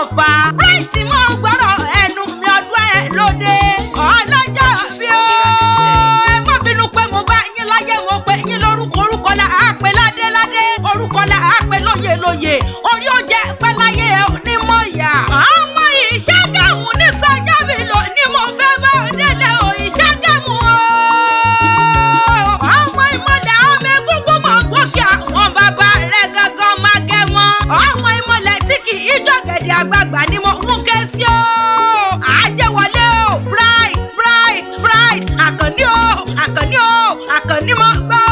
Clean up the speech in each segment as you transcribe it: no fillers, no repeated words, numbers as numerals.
ọ̀fà. Bright mọ́ gbọ́rọ̀ ẹnu mi ọdún ẹ̀ lóde. Ọlọ́jọ́ bí ó. Ẹ má bínú pé mo bá yín láyé mo pè yín lórúkọ orúkọ la á pè ládéládé. Orúkọ la á pè lóyè. Orí ó jẹ́ pẹ́ láyé ẹ̀ ò ní mọ̀ yá. Ọmọ Ìṣàgámù ní sọ́jà mi lò ní mo fẹ́ bá délé o Ìṣàgámù o. Ọmọ ìmọ̀lẹ̀ ọmọ egúngún mọ̀ gbókè àwọn bàbá rẹ̀ gangan máa gẹ̀ mọ́. Ọmọ ìmọ̀lẹ̀ tí kì í jọ̀gẹ̀dẹ̀ àgbààgbà ni mo ń ké sí o. Ajewole o bright. Àkànní mọ̀ gbọ́.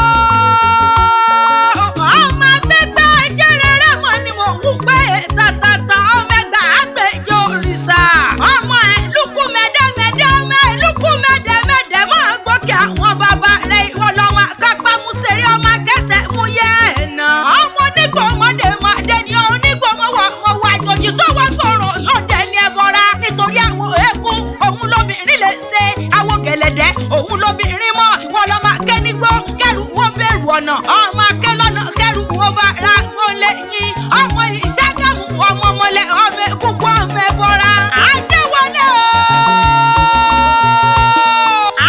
Ọmọ agbẹ́gbẹ́ jẹ́rẹ̀rẹ̀ mọ́ ni mo ń pè tàtàtà ọmọ ẹgbẹ́ àgbẹ̀jọ òrìṣà. Ọmọ ìlúkú mẹ́dẹ́mẹ́dẹ́ mọ́ gbókè àwọn bàbá rẹ̀ ìwọ lọ́wọ́ kápá mú sẹ́rí ọmọ akẹ́sẹ̀ mú yẹ ẹ̀nà. Ọmọ onígbò mọ́dé ni onígbò mọ́wọ́ àjòjì tó wá gbọ̀ràn yóò dẹ̀ ní ẹbọra nítorí àwọn eégún òun lóbìnrin lè ṣe àwọn gẹ̀lẹ̀dẹ́ òun lóbìnrin mọ́ ìwọ lọ́mọ akẹ́nigbó kẹrù wọ́n bẹ̀rù ọ̀nà ọmọ akẹ́lọ́nà kẹrù wọ́n bá ra gbọ́nlẹ̀ yín ọmọ Ìṣàgámù ọmọ mọ́lẹ̀ ọmọ egúngún ọmọ ẹbọra Ajewole o.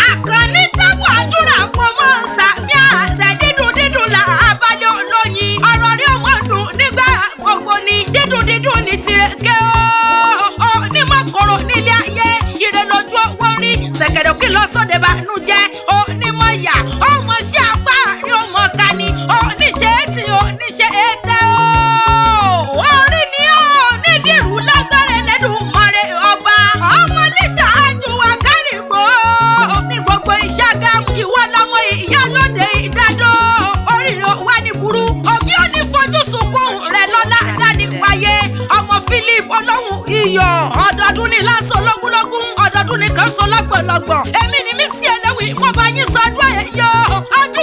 Àkànní táwọn àdúrà kò mọ̀ sàmì àṣẹ dídùn là abalẹ̀ olóyin ọ̀rọ̀ rí ọmọ dùn nígbà gbogbo ni dídùn ní tirẹ̀kẹ́ o. Onímọ̀ kọ̀rọ̀ nílé ayé ire lójú owó rí ṣẹ̀kẹ̀rẹ̀ kí lọ sọ́dẹ̀ bá nù jẹ́ onímọ̀ yà ọmọ sí apá rí ọmọ ká ni oníṣẹ́ tí oníṣẹ́ ètè o. Orí ni ó nídìrú lágbára Ẹlẹ́dùmarè ọba ọmọ lẹ́sà ájú àgárìgbò ní gbogbo Ìṣàgámù ìwọ lọmọ ìyálóde ìdádó oríire wà ní burú òbí ò ní fojú sunkún rẹ̀ lọ́lá dání wáyé ọmọ Philip olóhùn iyọ̀ ọdọọdún ní lásán lógúnlógún ọdọọdún ní kan sọ lọ́gbọ̀lọ́gbọ̀ èmi ni mí sí ẹlẹ́wì mo bá yín sọdún ẹ̀yọ ọdún